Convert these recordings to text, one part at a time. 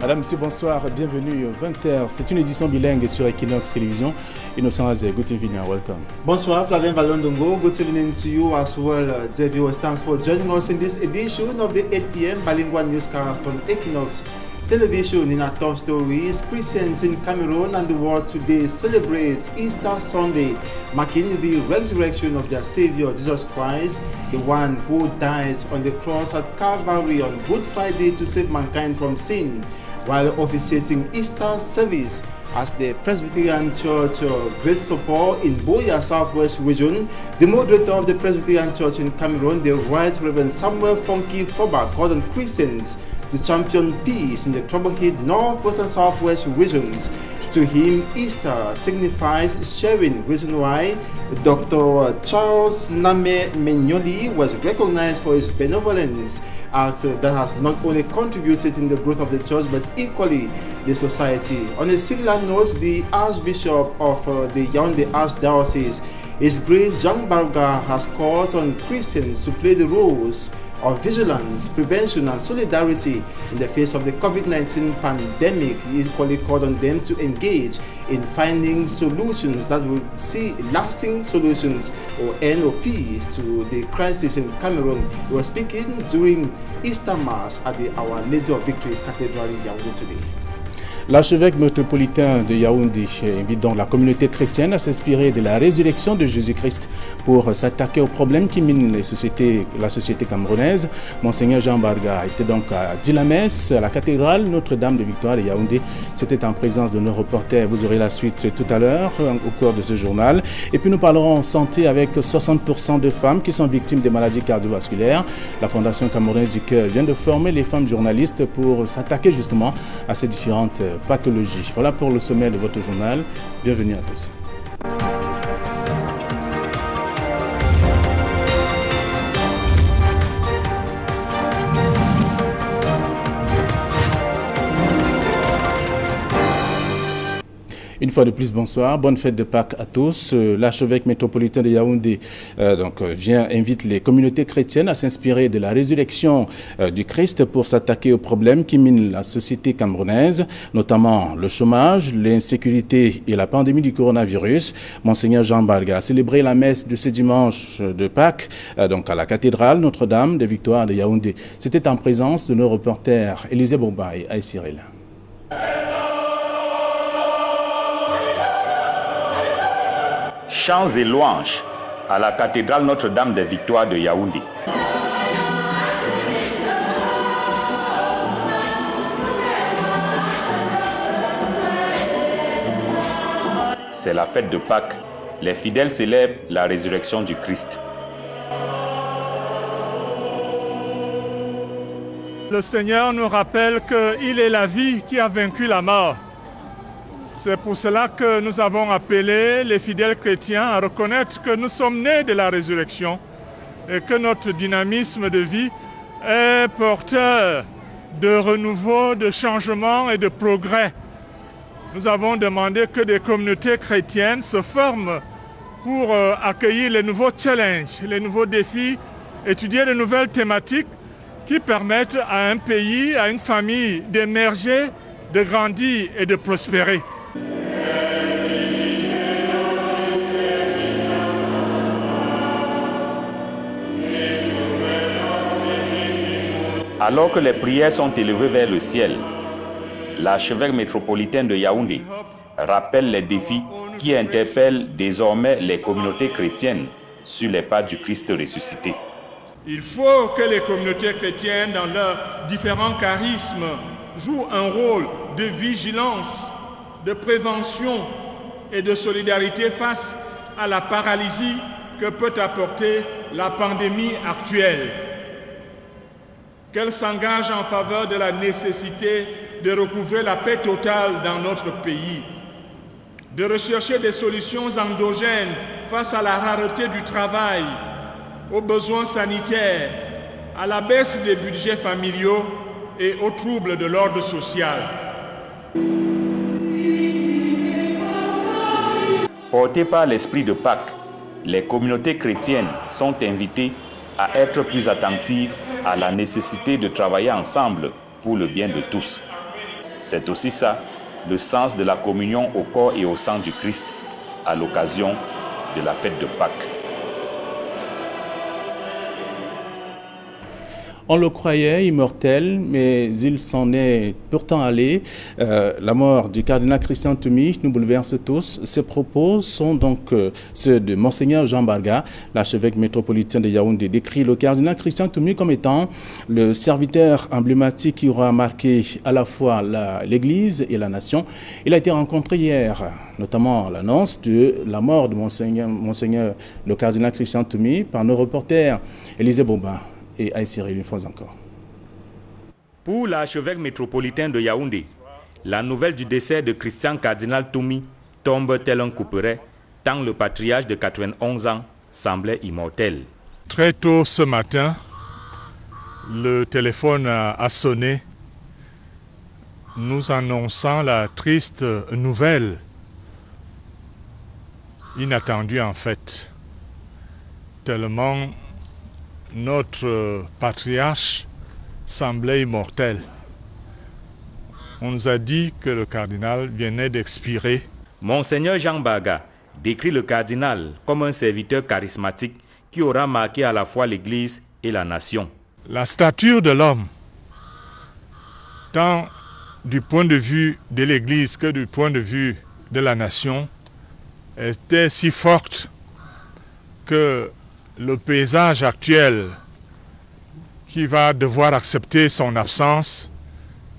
Madame, Monsieur, bonsoir, bienvenue 20h. C'est une édition bilingue sur Equinox Télévision. Innocent Azé, good evening and welcome. Bonsoir, Flavien Valondongo. Good evening to you as well, dear viewers. Thanks for joining us in this edition of the 8 p.m. bilingual newscast on Equinox Television. In our top stories, Christians in Cameroon and the world today celebrate Easter Sunday, marking the resurrection of their Savior Jesus Christ, the one who died on the cross at Calvary on Good Friday to save mankind from sin, while officiating Easter service as the Presbyterian Church Great Support in Boya Southwest Region. The moderator of the Presbyterian Church in Cameroon, the Right Reverend Samuel Funky Foba, called on Christians to champion peace in the trouble-hit Northwest and Southwest regions. To him, Easter signifies sharing, reason why Dr. Charles Name Menyoli was recognized for his benevolence act that has not only contributed in the growth of the church but equally the society. On a similar note, the Archbishop of the Yaoundé Archdiocese, His Grace Jean Barga, has called on Christians to play the roles of vigilance, prevention and solidarity in the face of the COVID-19 pandemic. He equally called on them to engage in finding solutions that will see lasting solutions or end or peace to the crisis in Cameroon. He was speaking during Easter Mass at the Our Lady of Victory Cathedral in Yaoundé today. L'archevêque métropolitain de Yaoundé invite donc la communauté chrétienne à s'inspirer de la résurrection de Jésus-Christ pour s'attaquer aux problèmes qui minent la société camerounaise. Monseigneur Jean Barga était donc dit la messe à la cathédrale Notre-Dame de Victoire de Yaoundé. C'était en présence de nos reporters. Vous aurez la suite tout à l'heure au cours de ce journal. Et puis nous parlerons santé avec 60% de femmes qui sont victimes des maladies cardiovasculaires. La Fondation camerounaise du cœur vient de former les femmes journalistes pour s'attaquer justement à ces différentes pathologies. Voilà pour le sommet de votre journal. Bienvenue à tous. Une fois de plus, bonsoir, bonne fête de Pâques à tous. L'archevêque métropolitain de Yaoundé invite les communautés chrétiennes à s'inspirer de la résurrection du Christ pour s'attaquer aux problèmes qui minent la société camerounaise, notamment le chômage, l'insécurité et la pandémie du coronavirus. Monseigneur Jean Barga a célébré la messe de ce dimanche de Pâques donc à la cathédrale Notre-Dame de Victoire de Yaoundé. C'était en présence de nos reporters Élisée Bourba et Aïe Cyril. Chants et louanges à la cathédrale Notre-Dame des Victoires de Yaoundé. C'est la fête de Pâques. Les fidèles célèbrent la résurrection du Christ. Le Seigneur nous rappelle qu'il est la vie qui a vaincu la mort. C'est pour cela que nous avons appelé les fidèles chrétiens à reconnaître que nous sommes nés de la résurrection et que notre dynamisme de vie est porteur de renouveau, de changement et de progrès. Nous avons demandé que des communautés chrétiennes se forment pour accueillir les nouveaux challenges, les nouveaux défis, étudier de nouvelles thématiques qui permettent à un pays, à une famille d'émerger, de grandir et de prospérer. Alors que les prières sont élevées vers le ciel, l'archevêque métropolitain de Yaoundé rappelle les défis qui interpellent désormais les communautés chrétiennes sur les pas du Christ ressuscité. Il faut que les communautés chrétiennes, dans leurs différents charismes, jouent un rôle de vigilance, de prévention et de solidarité face à la paralysie que peut apporter la pandémie actuelle. Qu'elle s'engage en faveur de la nécessité de recouvrer la paix totale dans notre pays, de rechercher des solutions endogènes face à la rareté du travail, aux besoins sanitaires, à la baisse des budgets familiaux et aux troubles de l'ordre social. Portées par l'esprit de Pâques, les communautés chrétiennes sont invitées à être plus attentives à la nécessité de travailler ensemble pour le bien de tous. C'est aussi ça, le sens de la communion au corps et au sang du Christ à l'occasion de la fête de Pâques. On le croyait immortel, mais il s'en est pourtant allé. La mort du cardinal Christian Toumi nous bouleverse tous. Ces propos sont donc ceux de Monseigneur Jean Barga, l'archevêque métropolitain de Yaoundé. Décrit le cardinal Christian Toumi comme étant le serviteur emblématique qui aura marqué à la fois l'Église et la nation. Il a été rencontré hier, notamment à l'annonce de la mort de Monseigneur le cardinal Christian Toumi par nos reporters Élisée Boba et Aïssiril une fois encore. Pour l'archevêque métropolitain de Yaoundé, la nouvelle du décès de Christian Cardinal Toumi tombe tel un couperet, tant le patriarche de 91 ans semblait immortel. Très tôt ce matin, le téléphone a sonné, nous annonçant la triste nouvelle, inattendue en fait, tellement notre patriarche semblait immortel. On nous a dit que le cardinal venait d'expirer. Monseigneur Jean Barga décrit le cardinal comme un serviteur charismatique qui aura marqué à la fois l'Église et la nation. La stature de l'homme, tant du point de vue de l'Église que du point de vue de la nation, était si forte que le paysage actuel qui va devoir accepter son absence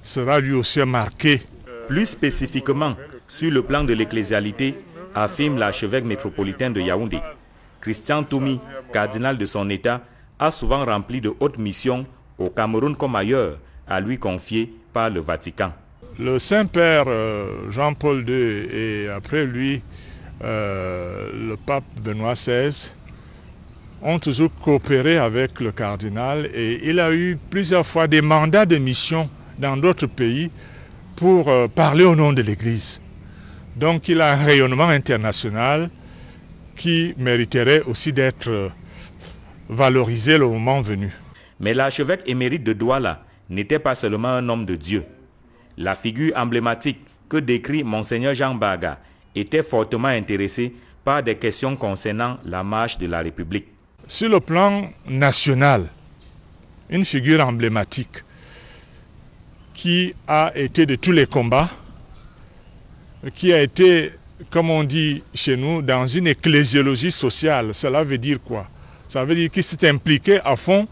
sera lui aussi marqué. Plus spécifiquement, sur le plan de l'ecclésialité, affirme l'archevêque métropolitain de Yaoundé, Christian Toumi, cardinal de son État, a souvent rempli de hautes missions au Cameroun comme ailleurs, à lui confiées par le Vatican. Le Saint-Père Jean-Paul II et après lui le pape Benoît XVI ont toujours coopéré avec le cardinal et il a eu plusieurs fois des mandats de mission dans d'autres pays pour parler au nom de l'Église. Donc il a un rayonnement international qui mériterait aussi d'être valorisé le moment venu. Mais l'archevêque émérite de Douala n'était pas seulement un homme de Dieu. La figure emblématique que décrit Monseigneur Jean Barga était fortement intéressé par des questions concernant la marche de la République. Sur le plan national, une figure emblématique qui a été de tous les combats, qui a été, comme on dit chez nous, dans une ecclésiologie sociale. Cela veut dire quoi? Ça veut dire qu'il s'est impliqué à fond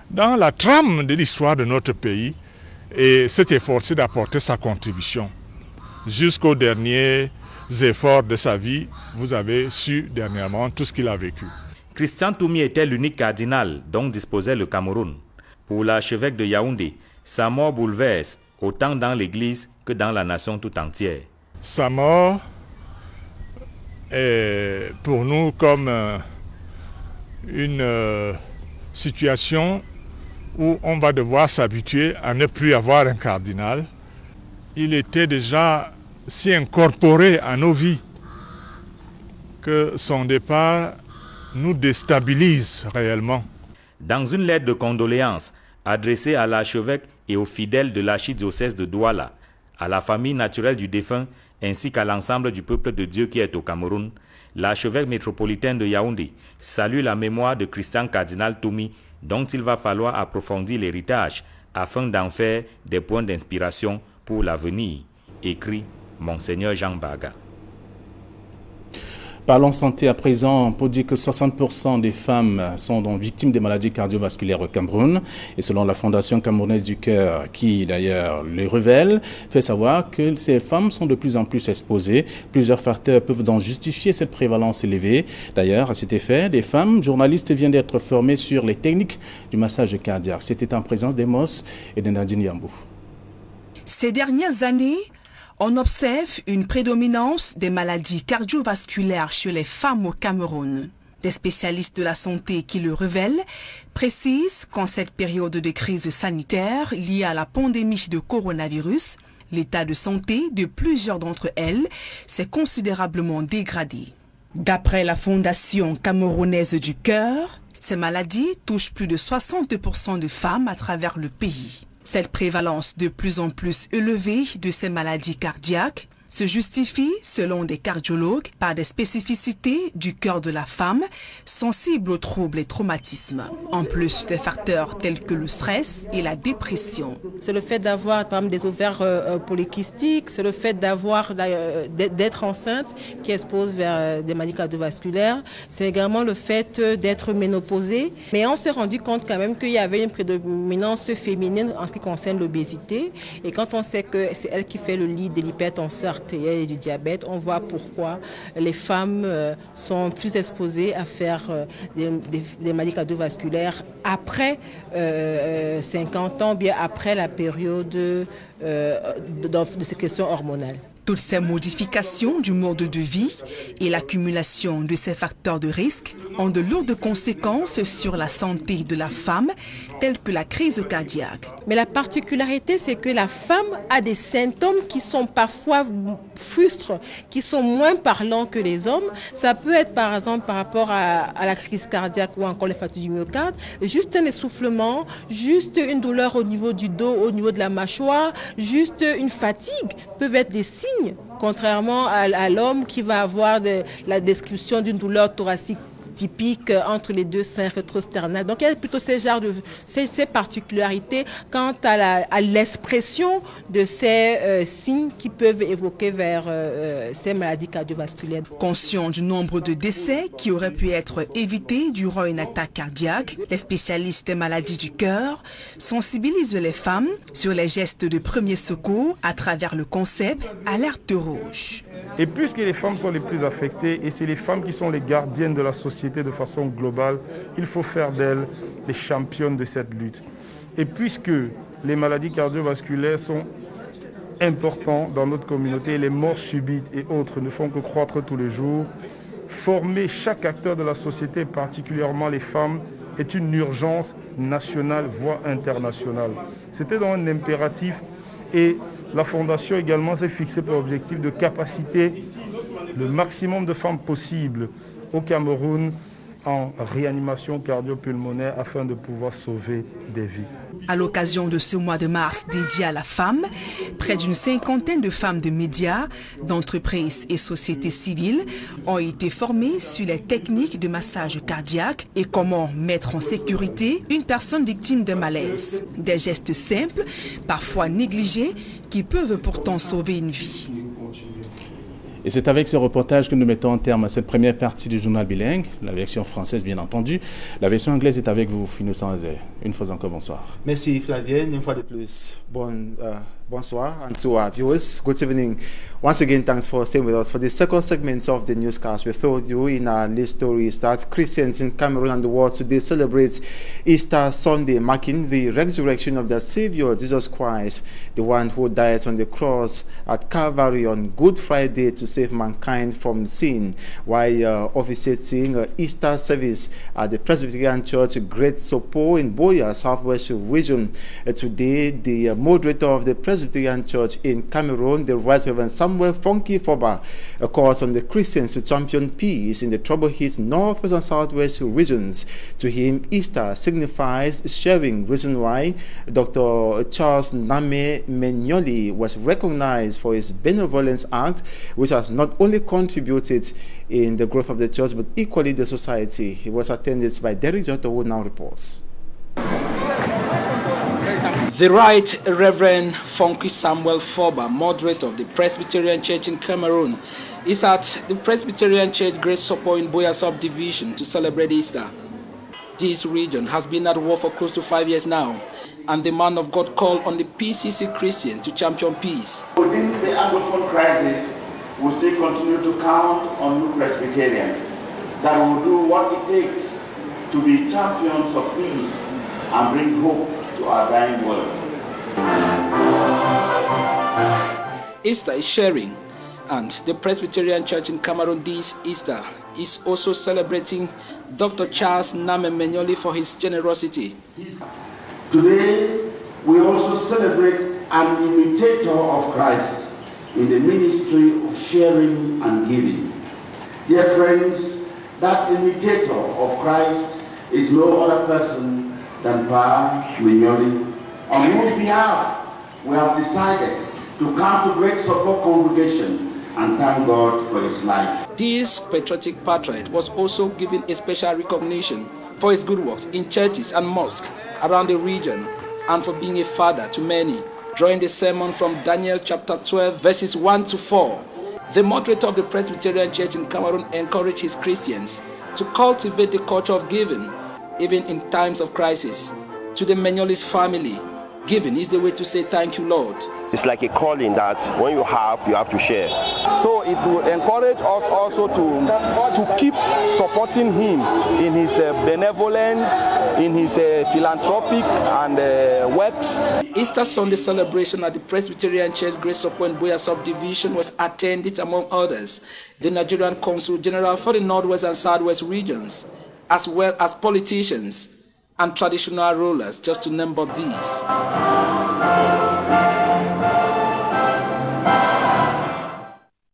dans la trame de l'histoire de notre pays et s'est efforcé d'apporter sa contribution. Jusqu'aux derniers efforts de sa vie, vous avez su dernièrement tout ce qu'il a vécu. Christian Toumi était l'unique cardinal dont disposait le Cameroun. Pour l'archevêque de Yaoundé, sa mort bouleverse autant dans l'Église que dans la nation tout entière. Sa mort est pour nous comme une situation où on va devoir s'habituer à ne plus avoir un cardinal. Il était déjà si incorporé à nos vies que son départ nous déstabilise réellement. Dans une lettre de condoléances adressée à l'archevêque et aux fidèles de l'archidiocèse de Douala, à la famille naturelle du défunt ainsi qu'à l'ensemble du peuple de Dieu qui est au Cameroun, l'archevêque métropolitain de Yaoundé salue la mémoire de Christian Cardinal Toumi dont il va falloir approfondir l'héritage afin d'en faire des points d'inspiration pour l'avenir, écrit Monseigneur Jean Barga. Parlons santé à présent, pour dire que 60% des femmes sont donc victimes des maladies cardiovasculaires au Cameroun. Et selon la Fondation camerounaise du cœur, qui d'ailleurs le révèle, fait savoir que ces femmes sont de plus en plus exposées. Plusieurs facteurs peuvent donc justifier cette prévalence élevée. D'ailleurs, à cet effet, des femmes journalistes viennent d'être formées sur les techniques du massage cardiaque. C'était en présence d'Emos et de Nadine Yambou. Ces dernières années, on observe une prédominance des maladies cardiovasculaires chez les femmes au Cameroun. Des spécialistes de la santé qui le révèlent précisent qu'en cette période de crise sanitaire liée à la pandémie de coronavirus, l'état de santé de plusieurs d'entre elles s'est considérablement dégradé. D'après la Fondation camerounaise du cœur, ces maladies touchent plus de 60% de femmes à travers le pays. Cette prévalence de plus en plus élevée de ces maladies cardiaques se justifie, selon des cardiologues, par des spécificités du cœur de la femme sensible aux troubles et traumatismes, en plus des facteurs tels que le stress et la dépression. C'est le fait d'avoir par exemple des ovaires polykystiques, c'est le fait d'être enceinte qui expose vers des maladies cardiovasculaires, c'est également le fait d'être ménopausée. Mais on s'est rendu compte quand même qu'il y avait une prédominance féminine en ce qui concerne l'obésité. Et quand on sait que c'est elle qui fait le lit de l'hypertension artérielle et du diabète, on voit pourquoi les femmes sont plus exposées à faire des maladies cardiovasculaires après 50 ans, bien après la période de sécrétion hormonale. Toutes ces modifications du mode de vie et l'accumulation de ces facteurs de risque ont de lourdes conséquences sur la santé de la femme, telles que la crise cardiaque. Mais la particularité, c'est que la femme a des symptômes qui sont parfois frustres, qui sont moins parlants que les hommes. Ça peut être par exemple par rapport à la crise cardiaque ou encore les fractures du myocarde, juste un essoufflement, juste une douleur au niveau du dos, au niveau de la mâchoire, juste une fatigue peuvent être des signes. Contrairement à l'homme qui va avoir la description d'une douleur thoracique typique entre les deux seins rétrosternales. Donc il y a plutôt ces particularités quant à l'expression de ces signes qui peuvent évoquer vers ces maladies cardiovasculaires. Conscient du nombre de décès qui auraient pu être évités durant une attaque cardiaque, les spécialistes des maladies du cœur sensibilisent les femmes sur les gestes de premier secours à travers le concept Alerte rouge. Et puisque les femmes sont les plus affectées et c'est les femmes qui sont les gardiennes de la société de façon globale, il faut faire d'elles les championnes de cette lutte. Et puisque les maladies cardiovasculaires sont importantes dans notre communauté, les morts subites et autres ne font que croître tous les jours, former chaque acteur de la société, particulièrement les femmes, est une urgence nationale, voire internationale. C'était dans un impératif et la Fondation également s'est fixée pour objectif de capaciter le maximum de femmes possible au Cameroun en réanimation cardio-pulmonaire afin de pouvoir sauver des vies. À l'occasion de ce mois de mars dédié à la femme, près d'une cinquantaine de femmes de médias, d'entreprises et sociétés civiles ont été formées sur les techniques de massage cardiaque et comment mettre en sécurité une personne victime de malaise. Des gestes simples, parfois négligés, qui peuvent pourtant sauver une vie. Et c'est avec ce reportage que nous mettons en terme à cette première partie du journal bilingue, la version française bien entendu. La version anglaise est avec vous, Innocent Azé. Une fois encore, bonsoir. Merci Flavienne, une fois de plus. Bonsoir, and to our viewers, good evening. Once again, thanks for staying with us for the second segment of the newscast. We told you in our list stories that Christians in Cameroon and the world today celebrate Easter Sunday, marking the resurrection of their Savior, Jesus Christ, the one who died on the cross at Calvary on Good Friday to save mankind from sin, while officiating Easter service at the Presbyterian Church, Great Sopo in Boya, Southwest Region. Today, the moderator of the Presbyterian Church in Cameroon, the Right Reverend Samuel Funky Foba, calls on the Christians to champion peace in the trouble-hit Northwest and Southwest regions. To him, Easter signifies sharing, reason why Dr. Charles Name Menyoli was recognized for his benevolence act, which has not only contributed in the growth of the church, but equally the society. He was attended by Derek Jotto, who now reports. The Right Reverend Funky Samuel Foba, moderator of the Presbyterian Church in Cameroon, is at the Presbyterian Church Great Sopo in Boya subdivision to celebrate Easter. This region has been at war for close to 5 years now, and the man of God called on the PCC Christians to champion peace. Within the Anglophone crisis, we still continue to count on new Presbyterians that will do what it takes to be champions of peace and bring hope to our dying world. Easter is sharing, and the Presbyterian Church in Cameroon this Easter is also celebrating Dr. Charles Name Menyoli for his generosity. Today, we also celebrate an imitator of Christ in the ministry of sharing and giving. Dear friends, that imitator of Christ is no other person than Pa Menyoli, on whose behalf we have decided to come to Great Support Congregation and thank God for his life. This patriotic patriot was also given a special recognition for his good works in churches and mosques around the region and for being a father to many. Drawing the sermon from Daniel chapter 12 verses 1 to 4, the moderator of the Presbyterian Church in Cameroon encouraged his Christians to cultivate the culture of giving, even in times of crisis. To the Menyolis family, giving is the way to say thank you, Lord. It's like a calling that when you have to share. So it will encourage us also to keep supporting him in his benevolence, in his philanthropic and works. Easter Sunday celebration at the Presbyterian Church Great Support Boya Subdivision was attended, among others, the Nigerian Consul General for the Northwest and Southwest regions, as well as politicians and traditional rulers, just to name but these.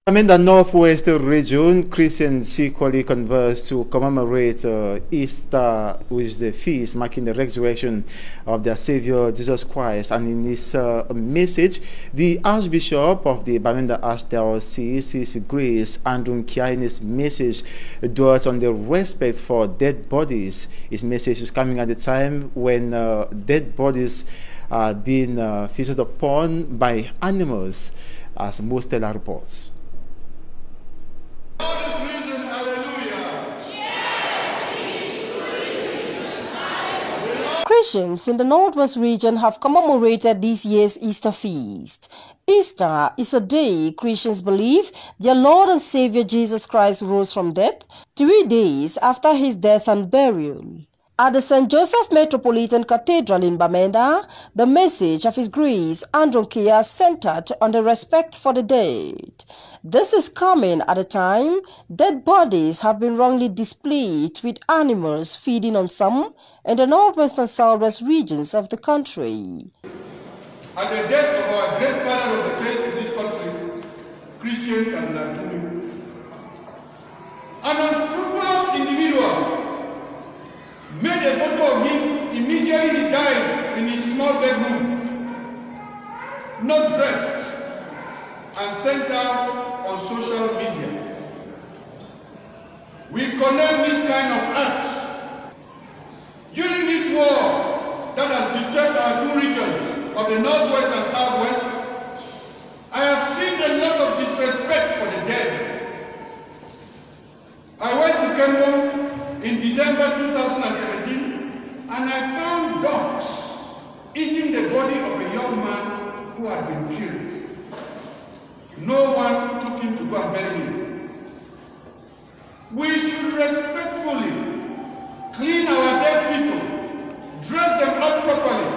In the Northwest region, Christians equally converse to commemorate Easter, which is the feast marking the resurrection of their Savior Jesus Christ. And in his message, the Archbishop of the Bamenda Archdiocese, His Grace Andrew Kia, in his message dwelt on the respect for dead bodies. His message is coming at a time when dead bodies are being feasted upon by animals, as Mostella reports. Christians in the Northwest region have commemorated this year's Easter feast. Easter is a day Christians believe their Lord and Savior Jesus Christ rose from death 3 days after his death and burial. At the St. Joseph Metropolitan Cathedral in Bamenda, the message of His Grace Andrew Kia centered on the respect for the dead. This is coming at a time dead bodies have been wrongly displayed, with animals feeding on some in the Northwest and Southwest regions of the country. At the death of our great father of the faith in this country, Christian Kamilantuni, an unscrupulous individual made a photo of him immediately he died in his small bedroom, not dressed, and sent out on social media. We condemn this kind of act. During this war that has disturbed our two regions of the Northwest and Southwest, I have seen a lot of disrespect for the dead. I went to Kembo in December 2017 and I found dogs eating the body of a young man who had been killed. No one took him to go and bury him. We should respectfully clean our dead people, dress them up properly,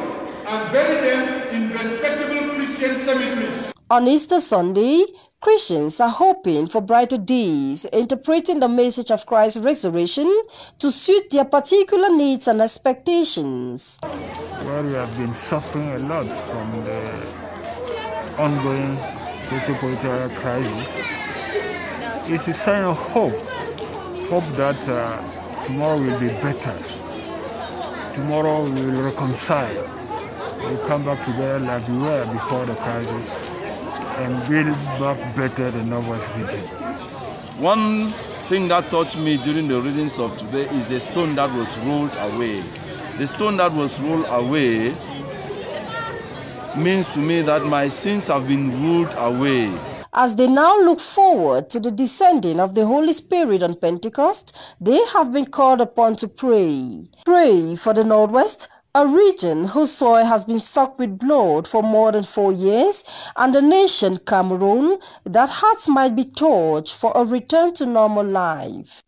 and bury them in respectable Christian cemeteries. On Easter Sunday, Christians are hoping for brighter days, interpreting the message of Christ's resurrection to suit their particular needs and expectations. Well, we have been suffering a lot from the ongoing socio-political crisis. It's a sign of hope that tomorrow will be better. Tomorrow we will reconcile. We'll come back together like we were before the crisis and build back better the Northwest region. One thing that touched me during the readings of today is the stone that was rolled away. The stone that was rolled away means to me that my sins have been rolled away. As they now look forward to the descending of the Holy Spirit on Pentecost, they have been called upon to pray. Pray for the Northwest, a region whose soil has been soaked with blood for more than 4 years, and the nation Cameroon, that hearts might be touched for a return to normal life.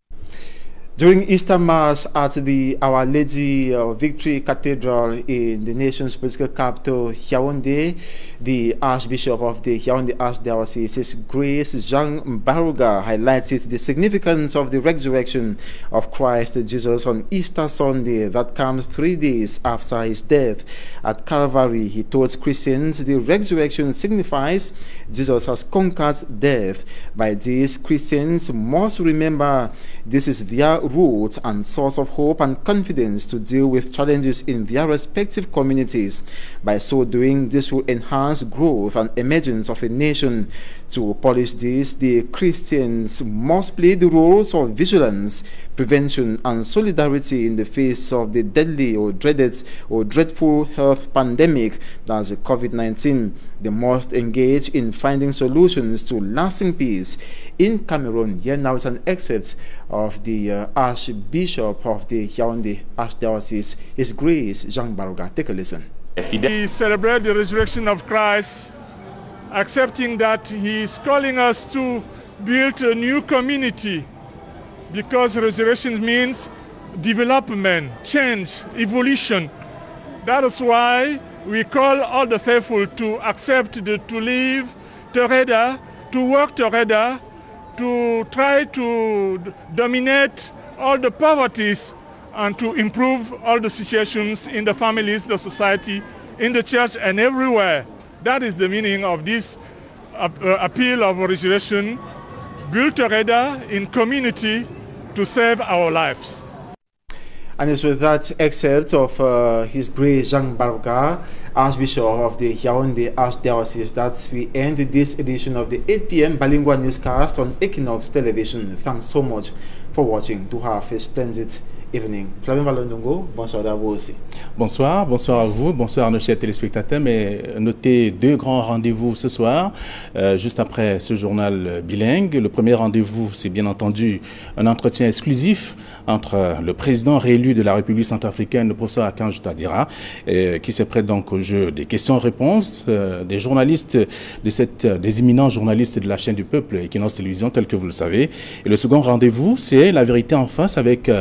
During Easter Mass at the Our Lady of Victory Cathedral in the nation's political capital, Yaoundé, the Archbishop of the Yaoundé Archdiocese, His Grace Jean Baruga, highlighted the significance of the resurrection of Christ Jesus on Easter Sunday that comes 3 days after his death at Calvary. He told Christians the resurrection signifies Jesus has conquered death. By this, Christians must remember this is their root and source of hope and confidence to deal with challenges in their respective communities. By so doing, this will enhance growth and emergence of a nation. To polish this, the Christians must play the roles of vigilance, prevention, and solidarity in the face of the deadly or dreadful health pandemic that's the COVID-19. They must engage in finding solutions to lasting peace in Cameroon. Here now is an excerpt of the Archbishop of the Yaoundé Archdiocese, His Grace Jean Baroga. Take a listen. We celebrate the resurrection of Christ, accepting that he is calling us to build a new community, because resurrection means development, change, evolution. That is why we call all the faithful to accept to live together, to work together, to try to dominate all the poverties and to improve all the situations in the families, the society, in the church and everywhere. That is the meaning of this appeal of resurrection, built together in community to save our lives. And it's with that excerpt of His Grace Jean Baroga, Archbishop of the Yaoundé Archdiocese, that we end this edition of the 8 p.m. bilingual newscast on Equinox Television. Thanks so much for watching. To have a splendid evening. Flavien Valondongo, bonsoir à vous aussi. Bonsoir, bonsoir à vous, bonsoir à nos chers téléspectateurs, mais notez deux grands rendez-vous ce soir, juste après ce journal bilingue. Le premier rendez-vous, c'est bien entendu un entretien exclusif entre le président réélu de la République centrafricaine, le professeur Akange Touadéra, qui se prête donc au jeu des questions-réponses des journalistes, des éminents journalistes de la chaîne du peuple Equinox Télévision, tel que vous le savez. Et le second rendez-vous, c'est la vérité en face avec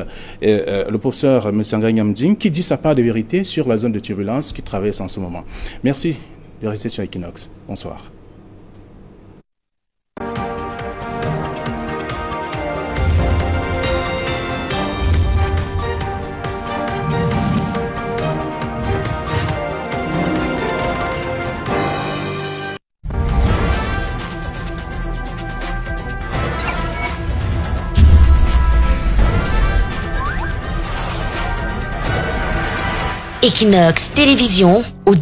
le professeur Messanga Nyamding, qui dit sa part de vérité sur la zone de turbulence qui traverse en ce moment. Merci de rester sur Equinox. Bonsoir. Equinox Télévision au